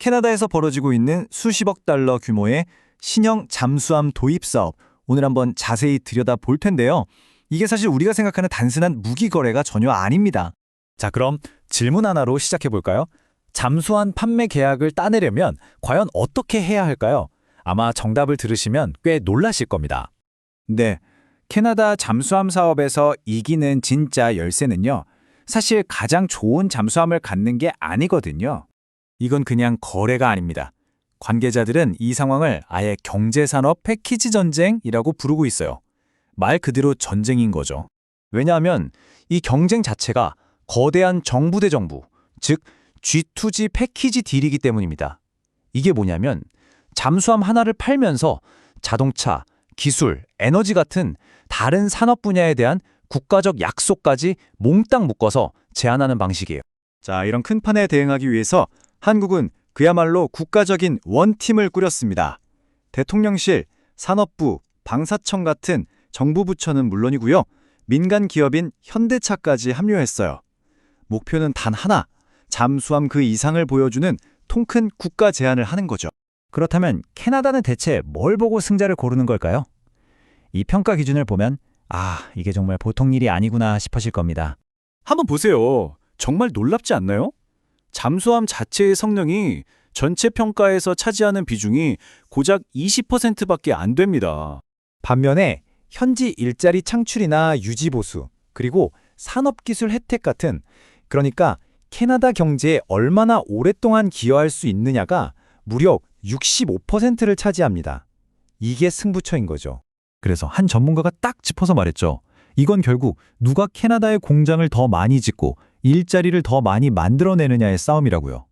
캐나다에서 벌어지고 있는 수십억 달러 규모의 신형 잠수함 도입 사업, 오늘 한번 자세히 들여다볼 텐데요. 이게 사실 우리가 생각하는 단순한 무기 거래가 전혀 아닙니다. 자, 그럼 질문 하나로 시작해 볼까요? 잠수함 판매 계약을 따내려면 과연 어떻게 해야 할까요? 아마 정답을 들으시면 꽤 놀라실 겁니다. 네, 캐나다 잠수함 사업에서 이기는 진짜 열쇠는요, 사실 가장 좋은 잠수함을 갖는 게 아니거든요. 이건 그냥 거래가 아닙니다. 관계자들은 이 상황을 아예 경제산업 패키지 전쟁이라고 부르고 있어요. 말 그대로 전쟁인 거죠. 왜냐하면 이 경쟁 자체가 거대한 정부 대 정부, 즉 G2G 패키지 딜이기 때문입니다. 이게 뭐냐면 잠수함 하나를 팔면서 자동차, 기술, 에너지 같은 다른 산업 분야에 대한 국가적 약속까지 몽땅 묶어서 제안하는 방식이에요. 자, 이런 큰 판에 대응하기 위해서 한국은 그야말로 국가적인 원팀을 꾸렸습니다. 대통령실, 산업부, 방사청 같은 정부 부처는 물론이고요. 민간 기업인 현대차까지 합류했어요. 목표는 단 하나, 잠수함 그 이상을 보여주는 통큰 국가 제안을 하는 거죠. 그렇다면 캐나다는 대체 뭘 보고 승자를 고르는 걸까요? 이 평가 기준을 보면 이게 정말 보통 일이 아니구나 싶으실 겁니다. 한번 보세요. 정말 놀랍지 않나요? 잠수함 자체의 성능이 전체 평가에서 차지하는 비중이 고작 20%밖에 안 됩니다. 반면에 현지 일자리 창출이나 유지 보수, 그리고 산업기술 혜택 같은, 그러니까 캐나다 경제에 얼마나 오랫동안 기여할 수 있느냐가 무려 65%를 차지합니다. 이게 승부처인 거죠. 그래서 한 전문가가 딱 짚어서 말했죠. 이건 결국 누가 캐나다의 공장을 더 많이 짓고 일자리를 더 많이 만들어내느냐의 싸움이라고요.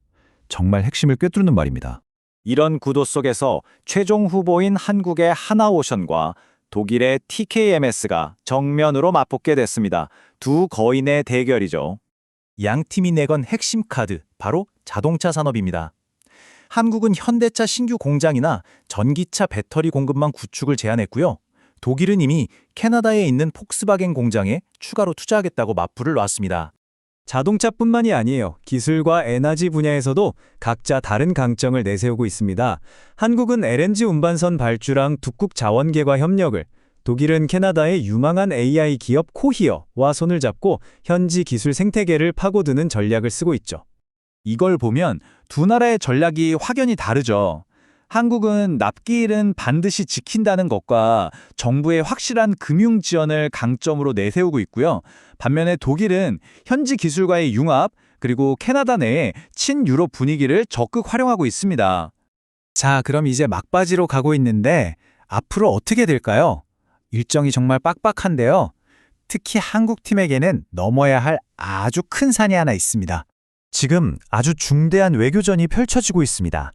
정말 핵심을 꿰뚫는 말입니다. 이런 구도 속에서 최종 후보인 한국의 하나오션과 독일의 TKMS가 정면으로 맞붙게 됐습니다. 두 거인의 대결이죠. 양 팀이 내건 핵심 카드, 바로 자동차 산업입니다. 한국은 현대차 신규 공장이나 전기차 배터리 공급망 구축을 제안했고요. 독일은 이미 캐나다에 있는 폭스바겐 공장에 추가로 투자하겠다고 맞불을 놨습니다. 자동차뿐만이 아니에요. 기술과 에너지 분야에서도 각자 다른 강점을 내세우고 있습니다. 한국은 LNG 운반선 발주랑 북극 자원계과 협력을, 독일은 캐나다의 유망한 AI 기업 코히어와 손을 잡고 현지 기술 생태계를 파고드는 전략을 쓰고 있죠. 이걸 보면 두 나라의 전략이 확연히 다르죠. 한국은 납기일은 반드시 지킨다는 것과 정부의 확실한 금융 지원을 강점으로 내세우고 있고요. 반면에 독일은 현지 기술과의 융합, 그리고 캐나다 내에 친유럽 분위기를 적극 활용하고 있습니다. 자, 그럼 이제 막바지로 가고 있는데 앞으로 어떻게 될까요? 일정이 정말 빡빡한데요. 특히 한국팀에게는 넘어야 할 아주 큰 산이 하나 있습니다. 지금 아주 중대한 외교전이 펼쳐지고 있습니다.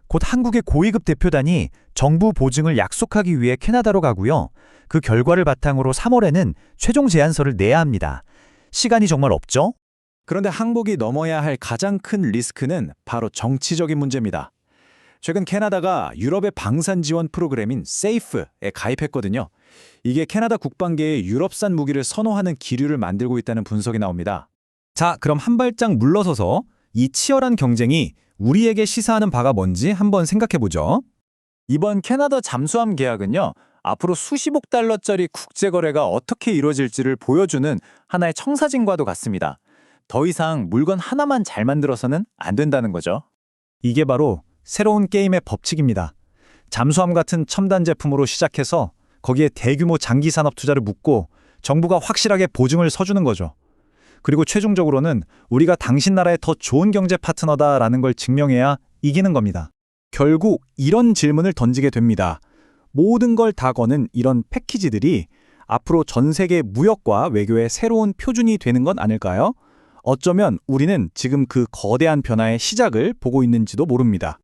곧 한국의 고위급 대표단이 정부 보증을 약속하기 위해 캐나다로 가고요. 그 결과를 바탕으로 3월에는 최종 제안서를 내야 합니다. 시간이 정말 없죠? 그런데 한국이 넘어야 할 가장 큰 리스크는 바로 정치적인 문제입니다. 최근 캐나다가 유럽의 방산 지원 프로그램인 SAFE에 가입했거든요. 이게 캐나다 국방계에 유럽산 무기를 선호하는 기류를 만들고 있다는 분석이 나옵니다. 자, 그럼 한 발짝 물러서서 이 치열한 경쟁이 우리에게 시사하는 바가 뭔지 한번 생각해보죠. 이번 캐나다 잠수함 계약은요, 앞으로 수십억 달러짜리 국제거래가 어떻게 이루어질지를 보여주는 하나의 청사진과도 같습니다. 더 이상 물건 하나만 잘 만들어서는 안 된다는 거죠. 이게 바로 새로운 게임의 법칙입니다. 잠수함 같은 첨단 제품으로 시작해서 거기에 대규모 장기 산업 투자를 묶고 정부가 확실하게 보증을 서주는 거죠. 그리고 최종적으로는 우리가 당신 나라의 더 좋은 경제 파트너다라는 걸 증명해야 이기는 겁니다. 결국 이런 질문을 던지게 됩니다. 모든 걸 다 거는 이런 패키지들이 앞으로 전 세계 무역과 외교의 새로운 표준이 되는 건 아닐까요? 어쩌면 우리는 지금 그 거대한 변화의 시작을 보고 있는지도 모릅니다.